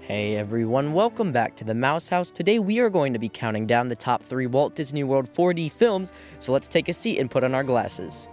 Hey everyone, welcome back to the Mouse House. Today we are going to be counting down the top 3 Walt Disney World 4D films, so let's take a seat and put on our glasses.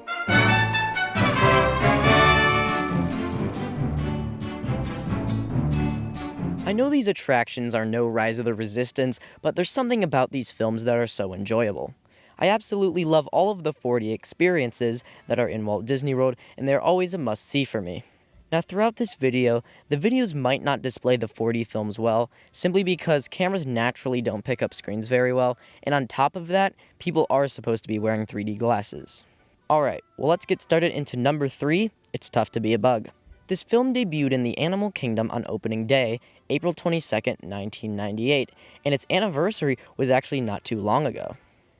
I know these attractions are no Rise of the Resistance, but there's something about these films that are so enjoyable. I absolutely love all of the 4D experiences that are in Walt Disney World, and they're always a must-see for me. Now throughout this video, the videos might not display the 4D films well, simply because cameras naturally don't pick up screens very well, and on top of that, people are supposed to be wearing 3D glasses. Alright, well let's get started into number 3, It's Tough to Be a Bug. This film debuted in the Animal Kingdom on opening day, April 22nd, 1998, and its anniversary was actually not too long ago.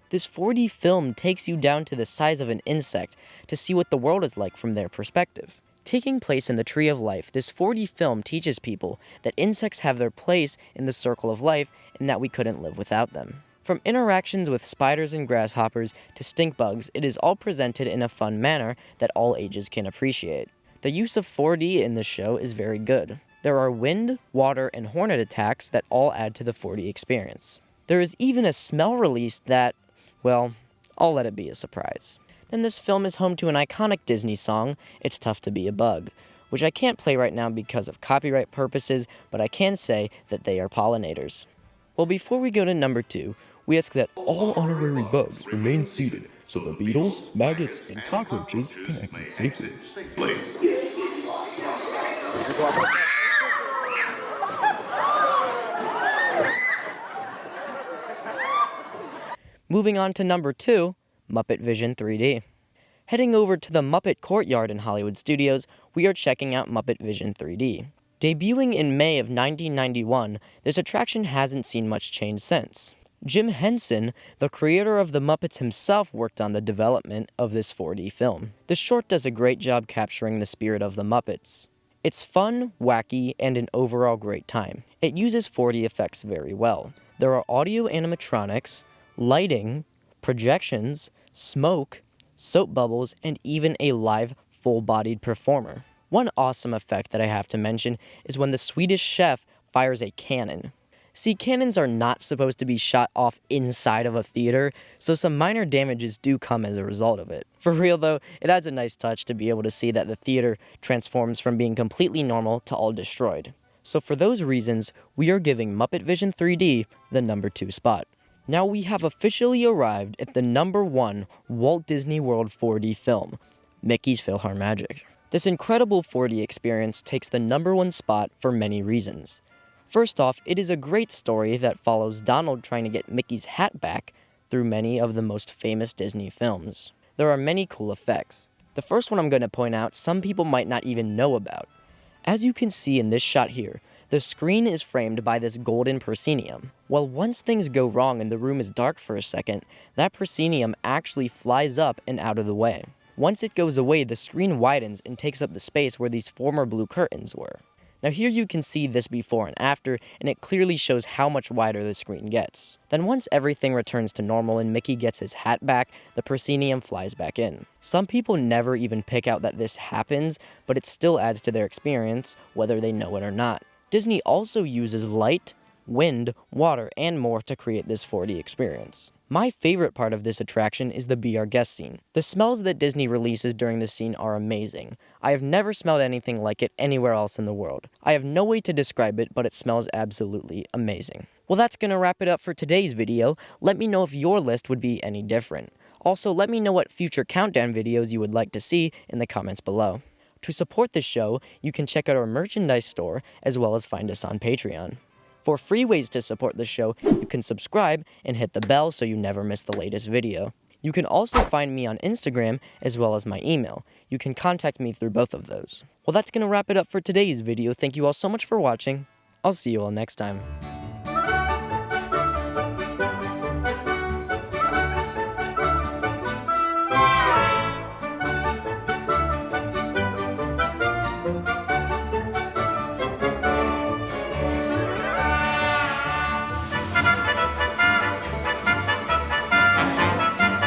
This 4D film takes you down to the size of an insect to see what the world is like from their perspective. Taking place in the Tree of Life, this 4D film teaches people that insects have their place in the circle of life and that we couldn't live without them. From interactions with spiders and grasshoppers to stink bugs, it is all presented in a fun manner that all ages can appreciate. The use of 4D in this show is very good. There are wind, water, and hornet attacks that all add to the 4D experience. There is even a smell released that, well, I'll let it be a surprise. Then this film is home to an iconic Disney song, It's Tough to Be a Bug, which I can't play right now because of copyright purposes, but I can say that they are pollinators. Well, before we go to number 2, we ask that all honorary bugs remain seated so the beetles, maggots, and cockroaches can exit safely. Moving on to number 2, Muppet Vision 3D. Heading over to the Muppet Courtyard in Hollywood Studios, we are checking out Muppet Vision 3D. Debuting in May of 1991, this attraction hasn't seen much change since. Jim Henson, the creator of the Muppets himself, worked on the development of this 4D film. The short does a great job capturing the spirit of the Muppets. It's fun, wacky, and an overall great time. It uses 4D effects very well. There are audio animatronics, lighting, projections, smoke, soap bubbles, and even a live, full-bodied performer. One awesome effect that I have to mention is when the Swedish chef fires a cannon. See, cannons are not supposed to be shot off inside of a theater, so some minor damages do come as a result of it. For real though, it adds a nice touch to be able to see that the theater transforms from being completely normal to all destroyed. So for those reasons, we are giving Muppet Vision 3D the number 2 spot. Now we have officially arrived at the number 1 Walt Disney World 4D film, Mickey's PhilharMagic. This incredible 4D experience takes the number 1 spot for many reasons. First off, it is a great story that follows Donald trying to get Mickey's hat back through many of the most famous Disney films. There are many cool effects. The first one I'm going to point out some people might not even know about. As you can see in this shot here, the screen is framed by this golden proscenium. Well, once things go wrong and the room is dark for a second, that proscenium actually flies up and out of the way. Once it goes away, the screen widens and takes up the space where these former blue curtains were. Now here you can see this before and after, and it clearly shows how much wider the screen gets. Then once everything returns to normal and Mickey gets his hat back, the proscenium flies back in. Some people never even pick out that this happens, but it still adds to their experience, whether they know it or not. Disney also uses light, wind, water, and more to create this 4D experience. My favorite part of this attraction is the Be Our Guest scene. The smells that Disney releases during this scene are amazing. I have never smelled anything like it anywhere else in the world. I have no way to describe it, but it smells absolutely amazing. Well, that's gonna wrap it up for today's video. Let me know if your list would be any different. Also, let me know what future countdown videos you would like to see in the comments below. To support the show, you can check out our merchandise store as well as find us on Patreon. For free ways to support the show, you can subscribe and hit the bell so you never miss the latest video. You can also find me on Instagram as well as my email. You can contact me through both of those. Well, that's going to wrap it up for today's video. Thank you all so much for watching. I'll see you all next time.